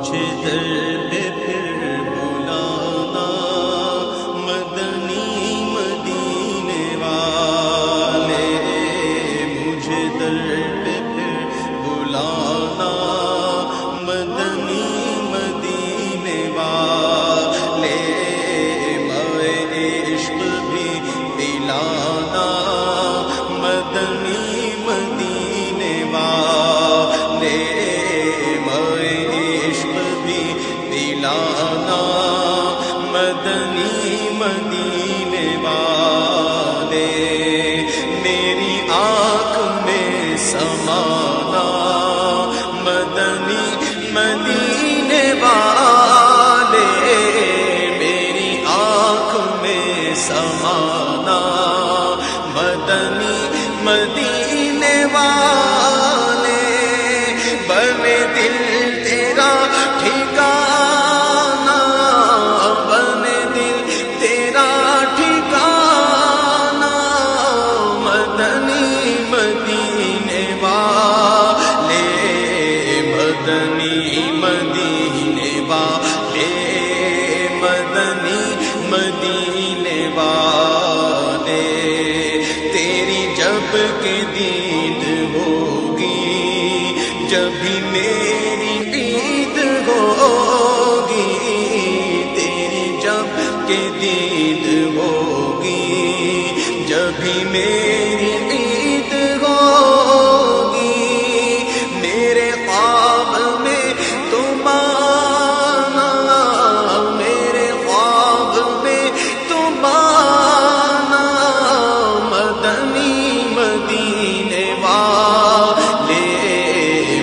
مجھے درد پھر بلانا مدنی مدینے والے، مجھے درد پھر بلانا مدنی مدینے والے، مے عشق بھی دلانا مدنی مدینے والے، دلانا مدنی مدینے والے، میری آنکھ میں سمانا مدنی مدینے والے، میری آنکھ میں سمانا مدنی مدینے والے، بنے دل تیرا ٹھکانہ، بنے دل تیرا ٹھکانہ مدنی مدینے والے، مدنی مدینے والے، مدنی مدینے والے، تیری جب کہ دید ہوگی جبھی میری عید ہوگی، تیری جب کہ دید ہوگی جبھی میری عید ہوگی، میرے خواب میں تم آنا، میرے خواب میں تم آنا مدنی مدینے والے،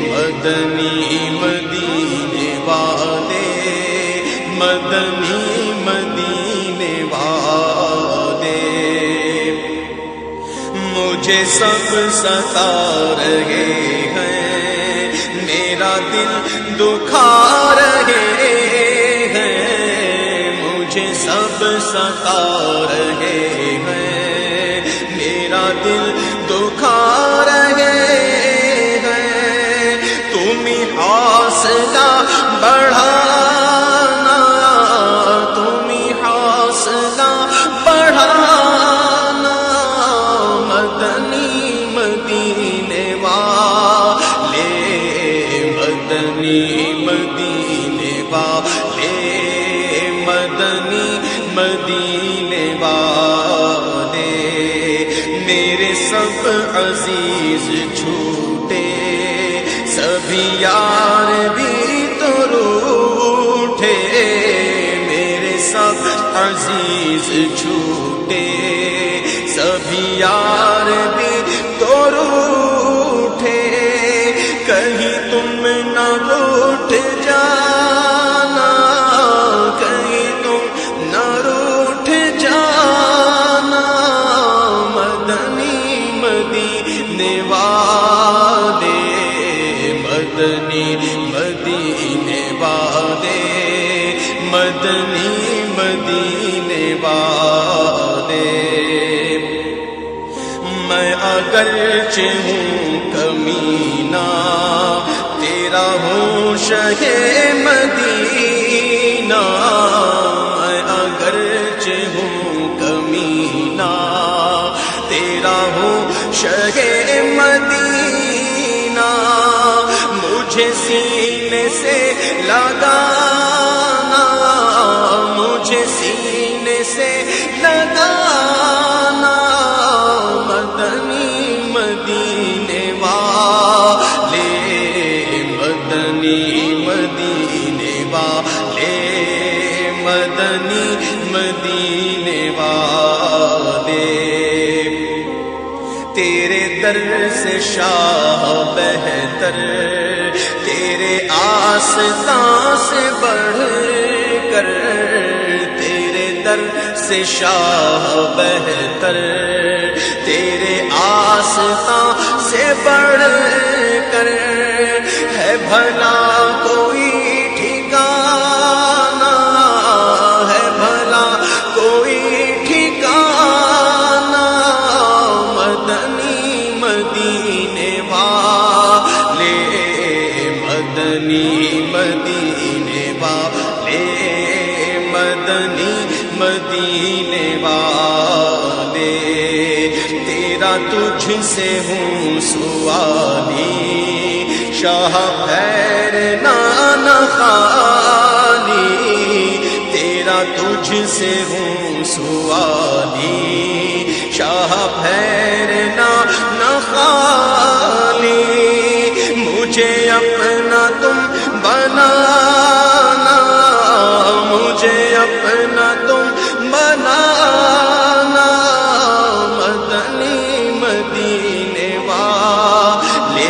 مدنی مدینے والے، مدنی مدینے والے، مجھے سب ستا رہے ہیں، میرا دل دکھا رہے ہیں، مجھے سب ستا رہے ہیں، میرا دل دکھا رہے ہیں، تم ہی حوصلہ بڑھانا، تم ہی حوصلہ بڑھانا مدنی مدینے والے، مدنی مدینے والے، مدنی مدینے والے، میرے سب عزیز چھوٹے سبھی یار بھی تو روٹھے، میرے سب عزیز چھوٹے سبھی یار بھی تو روٹھے، کہیں تم نہ روٹھ جانا، کہیں تم نہ روٹھ جانا مدنی مدینے والے، مدنی مدینے والے، مدنی مدینے والے، میں اگرچہ ہوں کمینہ تیرا ہوں شہ مدینہ، میں اگرچہ ہوں کمینہ تیرا ہوں شہ مدینہ، مجھے سینے سے لگانا، مجھے سینے سے لگانا مدنی مدینے والے، مدنی مدینے والے، مدنی مدینے والے، تیرے در سے شاہ بہتر، تیرے آستاں سے بڑھ کر، تیرے در سے شاہ بہتر، تیرے آستاں سے بڑھ کر، ہے بھلا کوئی ٹھکانہ، ہے بھلا کوئی ٹھکانہ مدنی مدینے والے، مدنی مدینے والے مدنی مدینے والے تیرا تجھ سے ہوں سوالی شاہ پھیرنا نہ خالی تیرا تجھ سے ہوں سوالی شاہ پھیرنا نہ خالی مجھے اپنا تم بنانا مجھے اپنا تم بنانا مدنی مدینے والے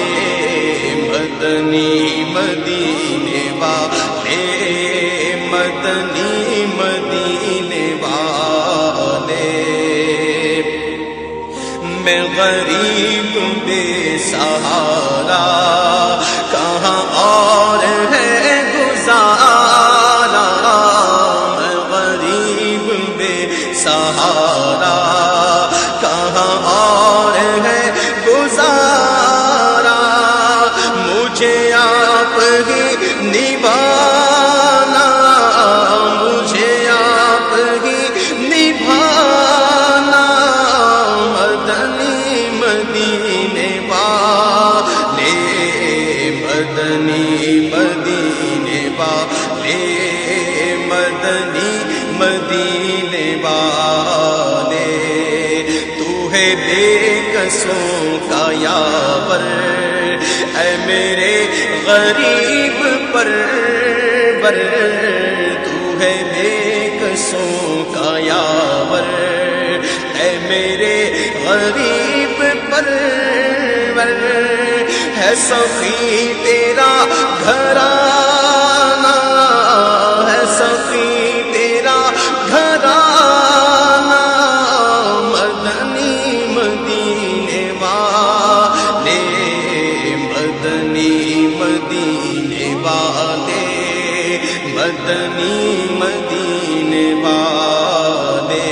مدنی مدینے والے مدنی مدینے والے میں غریب بے سہارا کہاں اور ہے گزارا میں غریب بے سہارا کہاں اور ہے گزارا مجھے آپ ہی نبھانا مجھے آپ ہی نبھانا مدنی مدینے والے مدنی مدینے والے مدنی مدینے والے تو ہے بے کسوں کا یاور اے میرے غریب پرور تو ہے بے کسوں کا یاور اے میرے غریب پرور ہے سخی تیرا گھرانہ ہے سخی تیرا گھرانہ مدنی مدینے والے مدنی مدینے والے مدنی مدینے والے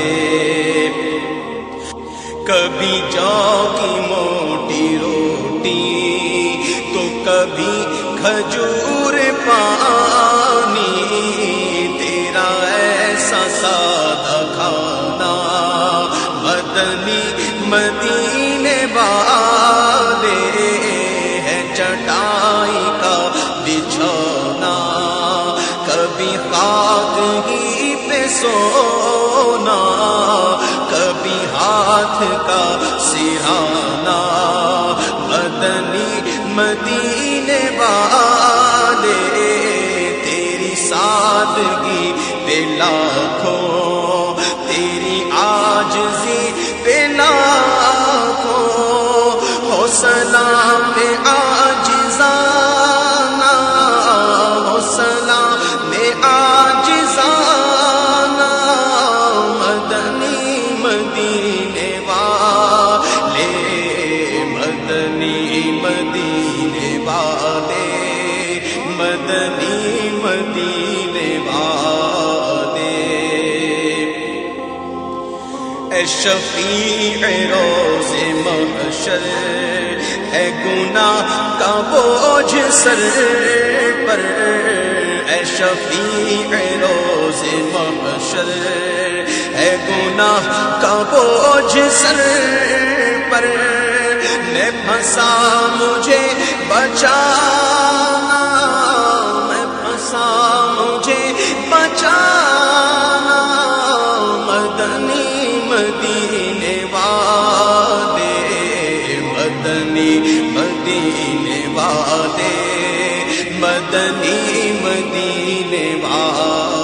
کبھی جو کی موٹی روٹی تو کبھی کھجور پانی تیرا ایسا سادہ کھانا مدنی مدینے والے ہے چٹائی کا بچھونا کبھی خاک ہی پہ سونا کبھی ہاتھ کا سہانا مدنی مدینے والے تیری سادگی پہ لاکھوں تیری عاجزی پہ لاکھوں ہو سلام میں عاجزانہ ہو سلام میں عاجزانہ مدنی مدینے والے مدنی مدینے والے مدنی مدینے والے اے شفیع روز محشر ہے گناہ کا بوجھ سر پر اے شفیع روز محشر ہے گناہ کا بوجھ سر پر میں پھنسا مجھے بچانا میں پھنسا مجھے بچانا مدنی مدینے والے مدنی مدینے والے مدنی مدینے والے